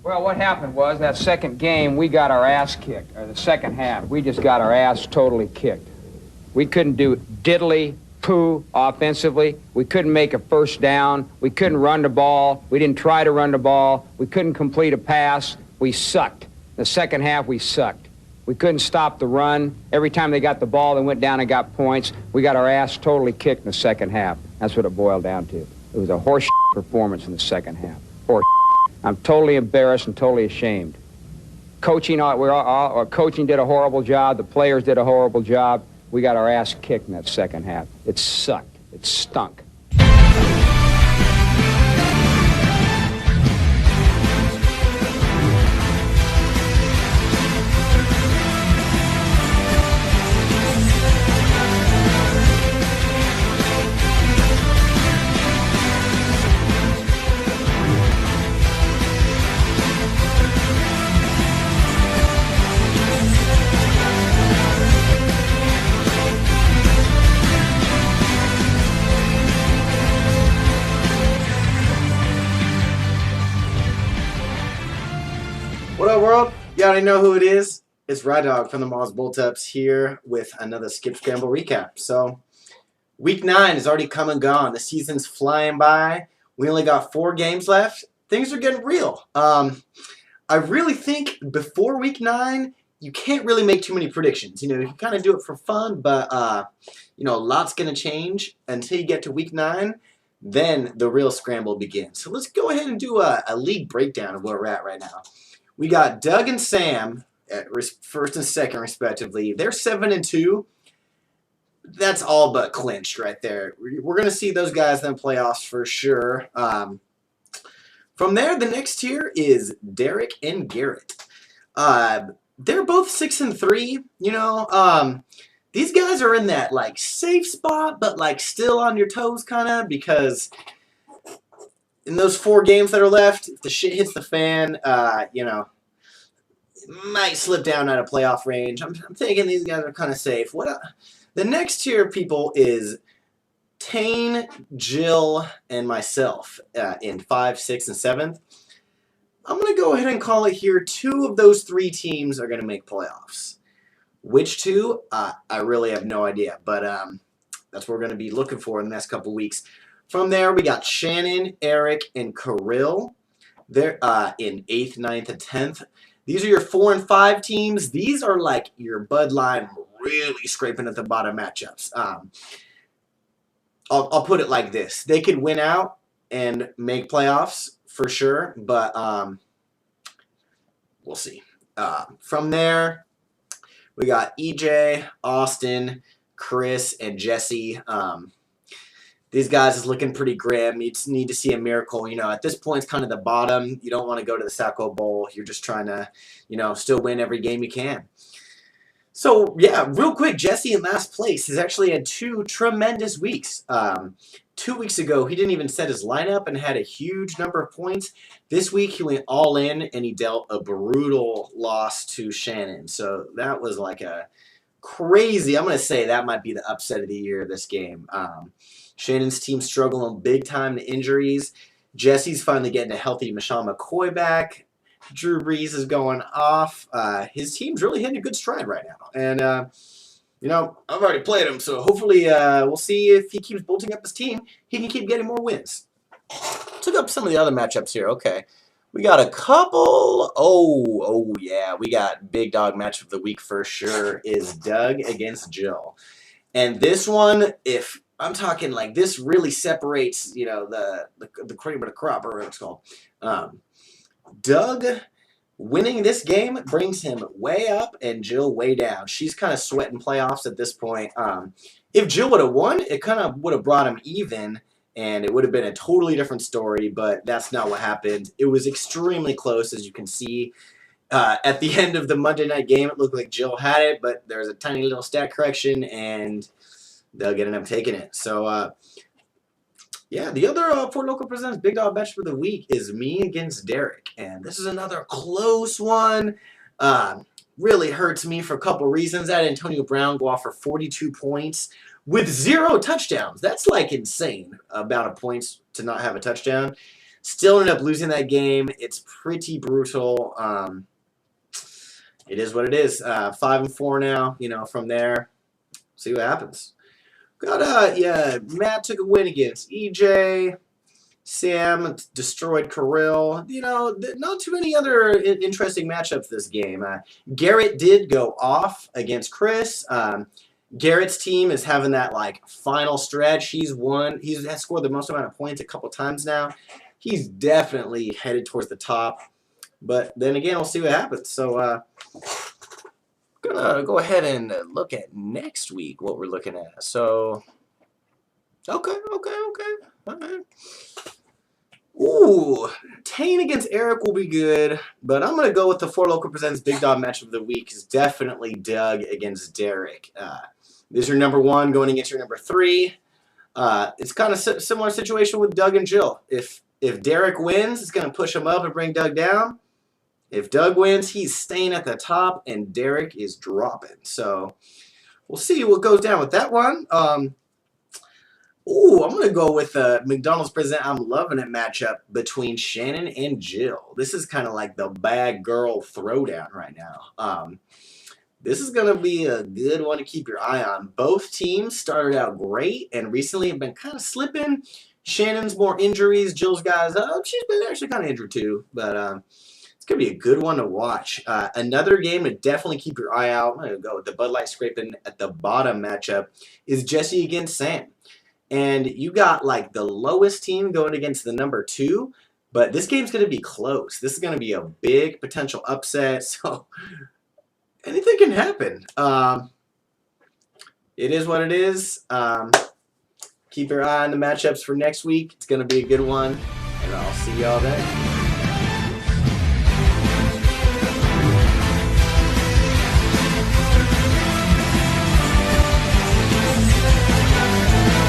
Well, what happened was that second game, we got our ass kicked, or the second half. We just got our ass totally kicked. We couldn't do diddly poo offensively. We couldn't make a first down. We couldn't run the ball. We didn't try to run the ball. We couldn't complete a pass. We sucked. The second half, we sucked. We couldn't stop the run. Every time they got the ball, they went down and got points. We got our ass totally kicked in the second half. That's what it boiled down to. It was a horse performance in the second half. Horse. I'm totally embarrassed and totally ashamed. Coaching did a horrible job. The players did a horrible job. We got our ass kicked in that second half. It sucked. It stunk. What up, world? You already know who it is. It's Ride Dog from the Mars Bolt Ups here with another Skip Scramble recap. So, week 9 is already come and gone. The season's flying by. We only got 4 games left. Things are getting real. I really think before week 9, you can't really make too many predictions. You know, you can kind of do it for fun, but, you know, a lot's going to change until you get to week 9. Then the real scramble begins. So let's go ahead and do a league breakdown of where we're at right now. We got Doug and Sam at first and second, respectively. They're 7-2. That's all but clinched right there. We're going to see those guys in the playoffs for sure. From there, the next tier is Derek and Garrett. They're both 6-3. You know, these guys are in that like safe spot, but like still on your toes, kind of, because in those 4 games that are left, if the shit hits the fan, you know, might slip down out of playoff range. I'm thinking these guys are kind of safe. The next tier of people is Tane, Jill, and myself in 5, 6, and 7th. I'm going to go ahead and call it here. 2 of those 3 teams are going to make playoffs. Which 2? I really have no idea, but that's what we're going to be looking for in the next couple weeks. From there, we got Shannon, Eric, and Kirill. They're in 8th, 9th, and 10th. These are your 4 and 5 teams. These are like your Bud Line really scraping at the bottom matchups. I'll put it like this. They could win out and make playoffs for sure, but we'll see. From there, we got EJ, Austin, Chris, and Jesse. These guys is looking pretty grim. You just need to see a miracle. You know, at this point, it's kind of the bottom. You don't want to go to the Saco Bowl. You're just trying to, you know, still win every game you can. So, yeah, real quick, Jesse in last place has actually had 2 tremendous weeks. 2 weeks ago, he didn't even set his lineup and had a huge number of points. This week, he went all in, and he dealt a brutal loss to Shannon. So, that was like a crazy, I'm going to say that might be the upset of the year, this game. Shannon's team struggling big time to injuries. Jesse's finally getting a healthy Michelle McCoy back. Drew Brees is going off. His team's really hitting a good stride right now. And, you know, I've already played him, so hopefully we'll see if he keeps bolting up his team. He can keep getting more wins. Took up some of the other matchups here. Okay. We got a couple. Oh, yeah. We got big dog match of the week for sure is Doug against Jill. And this one, if I'm talking like this really separates, you know, the cream of the crop, or what it's called. Doug winning this game brings him way up and Jill way down. She's kind of sweating playoffs at this point. If Jill would have won, it kind of would have brought him even, and it would have been a totally different story, but that's not what happened. It was extremely close, as you can see. At the end of the Monday night game, it looked like Jill had it, but there was a tiny little stat correction, and Doug ended up taking it. So, yeah, the other Fort Local Presents Big Dog Match for the week is me against Derek. And this is another close one. Really hurts me for a couple reasons. I had Antonio Brown go off for 42 points with 0 touchdowns. That's like insane amount of points to not have a touchdown. Still ended up losing that game. It's pretty brutal. It is what it is. 5-4 now. You know, from there, see what happens. Got yeah. Matt took a win against EJ. Sam destroyed Kirill. You know, not too many other interesting matchups this game. Garrett did go off against Chris. Garrett's team is having that like final stretch. He's won. He's scored the most amount of points a couple times now. He's definitely headed towards the top. But then again, we'll see what happens. So gonna go ahead and look at next week what we're looking at. So okay. All right. Ooh, Tane against Eric will be good, but I'm going to go with the Four Local Presents Big Dog Match of the Week. Is definitely Doug against Derek. This is your number 1 going against your number 3. It's kind of similar situation with Doug and Jill. If Derek wins, it's going to push him up and bring Doug down. If Doug wins, he's staying at the top, and Derek is dropping. So we'll see what goes down with that one. Ooh, I'm going to go with McDonald's Present I'm Loving It matchup between Shannon and Jill. This is kind of like the bad girl throwdown right now. This is going to be a good one to keep your eye on. Both teams started out great and recently have been kind of slipping. Shannon's more injuries. Jill's guys, she's been actually kind of injured too. But it's going to be a good one to watch. Another game to definitely keep your eye out. I'm going to go with the Bud Light Scraping at the bottom matchup is Jesse against Sam. And you got like the lowest team going against the number 2, but this game's going to be close. This is going to be a big potential upset, so anything can happen. It is what it is. Keep your eye on the matchups for next week. It's going to be a good one, and I'll see y'all then.